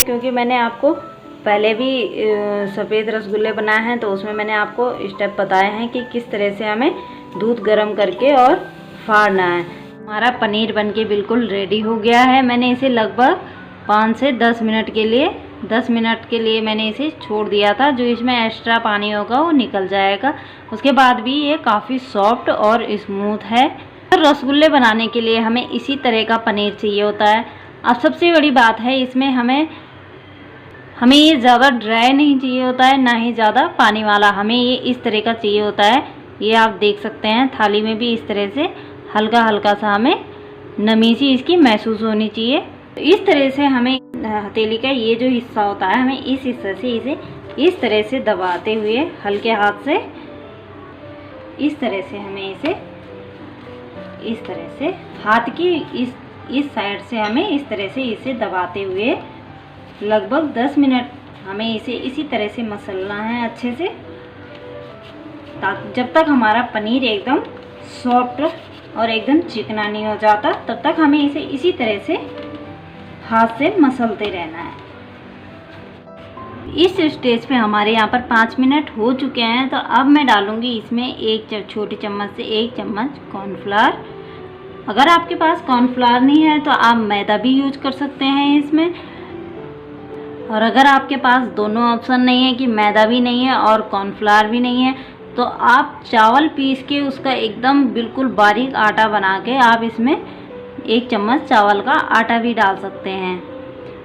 क्योंकि मैंने आपको पहले भी सफ़ेद रसगुल्ले बनाए हैं, तो उसमें मैंने आपको स्टेप बताए हैं कि किस तरह से हमें दूध गर्म करके और फाड़ना है। हमारा पनीर बनके बिल्कुल रेडी हो गया है। मैंने इसे लगभग 5 से 10 मिनट के लिए मैंने इसे छोड़ दिया था। जो इसमें एक्स्ट्रा पानी होगा वो निकल जाएगा। उसके बाद भी ये काफ़ी सॉफ्ट और स्मूथ है। रसगुल्ले बनाने के लिए हमें इसी तरह का पनीर चाहिए होता है। अब सबसे बड़ी बात है, इसमें हमें ये ज़्यादा ड्राई नहीं चाहिए होता है, ना ही ज़्यादा पानी वाला। हमें ये इस तरह का चाहिए होता है। ये आप देख सकते हैं थाली में भी इस तरह से हल्का हल्का सा हमें नमी सी इसकी महसूस होनी चाहिए। तो इस तरह से हमें हथेली का ये जो हिस्सा होता है, हमें इस हिस्से से इसे इस तरह से दबाते हुए हल्के हाथ से इस तरह से हमें इसे इस तरह से हाथ की इस साइड से हमें इस तरह से इसे दबाते हुए लगभग 10 मिनट हमें इसे इसी तरह से मसलना है अच्छे से, जब तक हमारा पनीर एकदम सॉफ्ट और एकदम चिकना नहीं हो जाता, तब तक हमें इसे इसी तरह से हाथ से मसलते रहना है। इस स्टेज पे हमारे यहाँ पर 5 मिनट हो चुके हैं। तो अब मैं डालूँगी इसमें एक छोटी चम्मच से 1 चम्मच कॉर्नफ्लावर। अगर आपके पास कॉर्नफ्लावर नहीं है तो आप मैदा भी यूज कर सकते हैं इसमें। और अगर आपके पास दोनों ऑप्शन नहीं है कि मैदा भी नहीं है और कॉर्नफ्लावर भी नहीं है, तो आप चावल पीस के उसका एकदम बिल्कुल बारीक आटा बना के आप इसमें 1 चम्मच चावल का आटा भी डाल सकते हैं।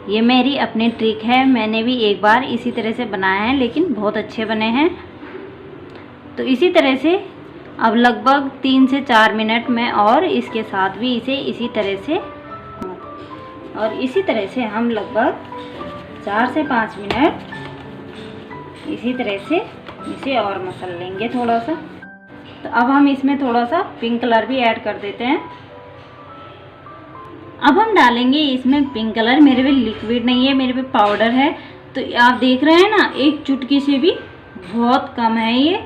ये मेरी अपनी ट्रिक है। मैंने भी एक बार इसी तरह से बनाया है, लेकिन बहुत अच्छे बने हैं। तो इसी तरह से अब लगभग 3 से 4 मिनट में और इसके साथ भी इसे इसी तरह से हम लगभग 4 से 5 मिनट इसी तरह से इसे और मसल लेंगे थोड़ा सा। तो अब हम इसमें थोड़ा सा पिंक कलर भी ऐड कर देते हैं। अब हम डालेंगे इसमें पिंक कलर। मेरे पे लिक्विड नहीं है, मेरे पे पाउडर है। तो आप देख रहे हैं ना, एक चुटकी से भी बहुत कम है ये।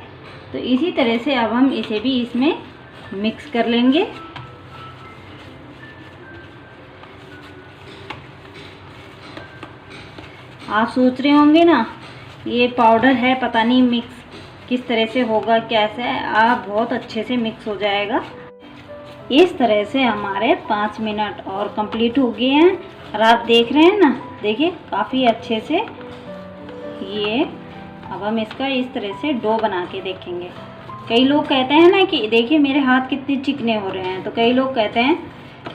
तो इसी तरह से अब हम इसे भी इसमें मिक्स कर लेंगे। आप सोच रहे होंगे ना, ये पाउडर है, पता नहीं मिक्स किस तरह से होगा, कैसे। आप बहुत अच्छे से मिक्स हो जाएगा। इस तरह से हमारे 5 मिनट और कंप्लीट हो गए हैं। और आप देख रहे हैं ना, देखिए काफ़ी अच्छे से ये। अब हम इसका इस तरह से डो बना के देखेंगे। कई लोग कहते हैं ना कि देखिए मेरे हाथ कितने चिकने हो रहे हैं। तो कई लोग कहते हैं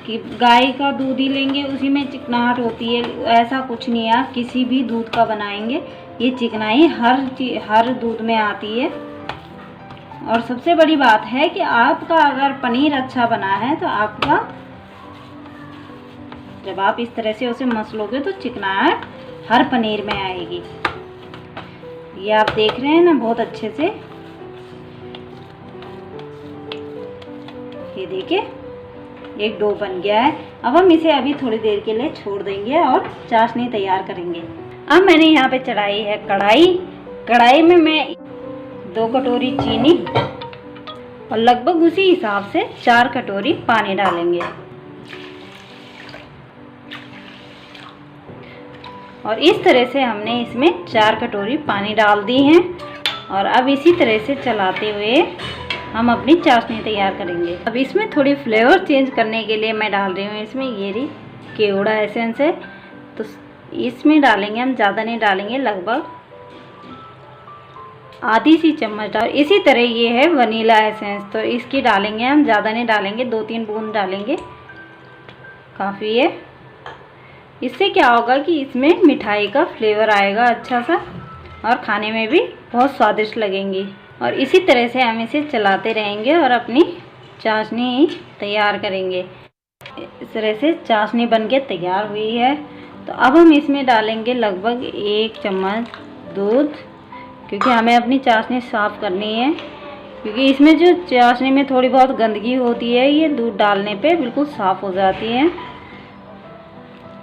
कि गाय का दूध ही लेंगे उसी में चिकनाहट होती है। ऐसा कुछ नहीं है। आप किसी भी दूध का बनाएंगे, ये चिकनाई हर दूध में आती है। और सबसे बड़ी बात है कि आपका अगर पनीर अच्छा बना है तो आपका जब आप इस तरह से उसे मसलोगे तो चिकनाहट हर पनीर में आएगी। ये आप देख रहे हैं ना बहुत अच्छे से। ये देखिए एक डो बन गया है। अब हम इसे अभी थोड़ी देर के लिए छोड़ देंगे और चाशनी तैयार करेंगे। अब मैंने यहाँ पे चढ़ाई है कढ़ाई में मैं 2 कटोरी चीनी और लगभग उसी हिसाब से 4 कटोरी पानी डालेंगे। और इस तरह से हमने इसमें 4 कटोरी पानी डाल दी हैं। और अब इसी तरह से चलाते हुए हम अपनी चाशनी तैयार करेंगे। अब इसमें थोड़ी फ्लेवर चेंज करने के लिए मैं डाल रही हूँ इसमें ये केवड़ा एसेंस है। तो इसमें डालेंगे हम, ज़्यादा नहीं डालेंगे, लगभग आधी सी चम्मच डाल। इसी तरह ये है वनीला एसेंस, तो इसकी डालेंगे हम, ज़्यादा नहीं डालेंगे, 2-3 बूंद डालेंगे, काफ़ी है। इससे क्या होगा कि इसमें मिठाई का फ्लेवर आएगा अच्छा सा और खाने में भी बहुत स्वादिष्ट लगेंगी। और इसी तरह से हम इसे चलाते रहेंगे और अपनी चाशनी तैयार करेंगे। इस तरह से चाशनी बनके तैयार हुई है। तो अब हम इसमें डालेंगे लगभग 1 चम्मच दूध, क्योंकि हमें अपनी चाशनी साफ़ करनी है। क्योंकि इसमें जो चाशनी में थोड़ी बहुत गंदगी होती है, ये दूध डालने पे बिल्कुल साफ़ हो जाती है।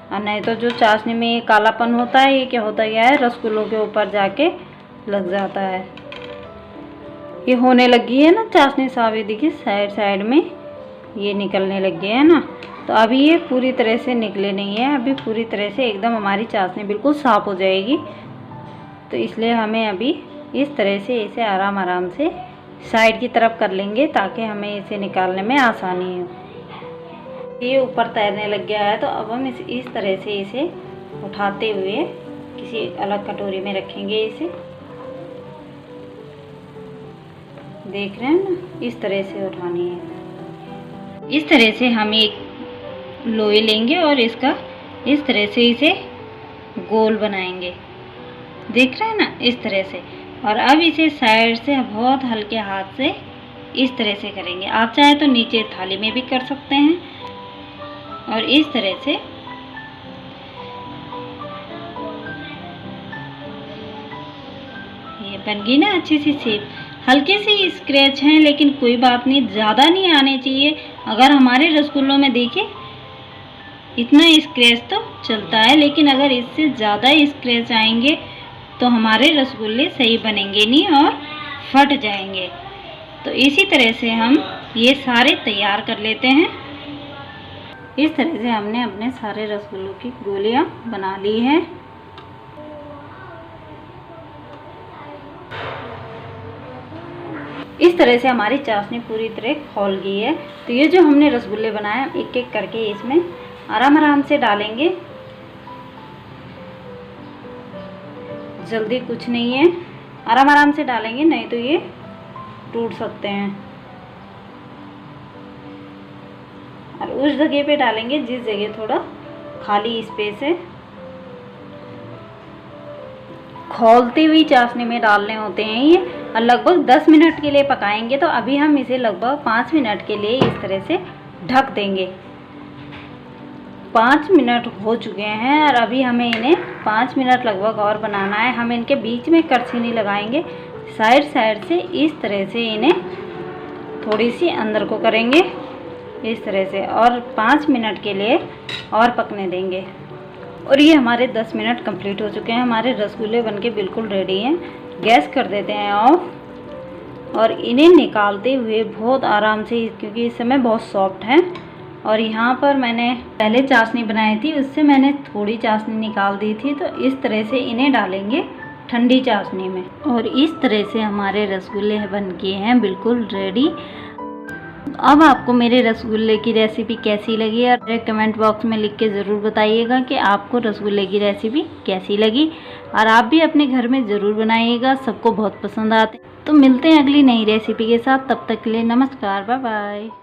और नहीं तो जो चाशनी में कालापन होता है, ये क्या होता है, रसगुल्लों के ऊपर जाके लग जाता है। ये होने लगी है ना चाशनी साफ़, देखिए साइड में ये निकलने लग गए है ना। तो अभी ये पूरी तरह से निकले नहीं है, अभी पूरी तरह से एकदम हमारी चाशनी बिल्कुल साफ़ हो जाएगी। तो इसलिए हमें अभी इस तरह से इसे आराम आराम से साइड की तरफ कर लेंगे ताकि हमें इसे निकालने में आसानी हो। ये ऊपर तैरने लग गया है, तो अब हम इस तरह से इसे उठाते हुए किसी अलग कटोरी में रखेंगे। इसे देख रहे हैं ना, इस तरह से उठानी है। इस तरह से हम एक लोई लेंगे और इसका इस तरह से इसे गोल बनाएंगे। देख रहे हैं ना, इस तरह से। और अब इसे साइड से बहुत हल्के हाथ से इस तरह से करेंगे। आप चाहे तो नीचे थाली में भी कर सकते हैं। और इस तरह से ये बन गई ना अच्छी सी शेप। हल्के से स्क्रैच हैं लेकिन कोई बात नहीं, ज़्यादा नहीं आने चाहिए। अगर हमारे रसगुल्लों में देखिए इतना स्क्रैच तो चलता है, लेकिन अगर इससे ज़्यादा स्क्रैच आएंगे तो हमारे रसगुल्ले सही बनेंगे नहीं और फट जाएंगे। तो इसी तरह से हम ये सारे तैयार कर लेते हैं। इस तरह से हमने अपने सारे रसगुल्लों की गोलियां बना ली हैं। इस तरह से हमारी चाशनी पूरी तरह खौल गई है। तो ये जो हमने रसगुल्ले बनाए एक एक करके इसमें आराम आराम से डालेंगे, जल्दी कुछ नहीं है, आराम आराम से डालेंगे, नहीं तो ये टूट सकते हैं। और उस जगह पे डालेंगे जिस जगह थोड़ा खाली स्पेस है। खौलती हुई चाशनी में डालने होते हैं ये, और लगभग 10 मिनट के लिए पकाएंगे। तो अभी हम इसे लगभग 5 मिनट के लिए इस तरह से ढक देंगे। 5 मिनट हो चुके हैं और अभी हमें इन्हें 5 मिनट लगभग और बनाना है। हम इनके बीच में कड़छी नहीं लगाएंगे, साइड साइड से इस तरह से इन्हें थोड़ी सी अंदर को करेंगे इस तरह से, और 5 मिनट के लिए और पकने देंगे। और ये हमारे 10 मिनट कंप्लीट हो चुके हैं। हमारे रसगुल्ले बनके बिल्कुल रेडी हैं। गैस कर देते हैं ऑफ, और इन्हें निकालते हुए बहुत आराम से, क्योंकि इस समय बहुत सॉफ्ट हैं। और यहाँ पर मैंने पहले चाशनी बनाई थी, उससे मैंने थोड़ी चाशनी निकाल दी थी। तो इस तरह से इन्हें डालेंगे ठंडी चाशनी में, और इस तरह से हमारे रसगुल्ले बन के हैं बिल्कुल रेडी। अब आपको मेरे रसगुल्ले की रेसिपी कैसी लगी और कमेंट बॉक्स में लिख के ज़रूर बताइएगा कि आपको रसगुल्ले की रेसिपी कैसी लगी, और आप भी अपने घर में ज़रूर बनाइएगा, सबको बहुत पसंद आते। तो मिलते हैं अगली नई रेसिपी के साथ, तब तक के लिए नमस्कार, बाय बाय।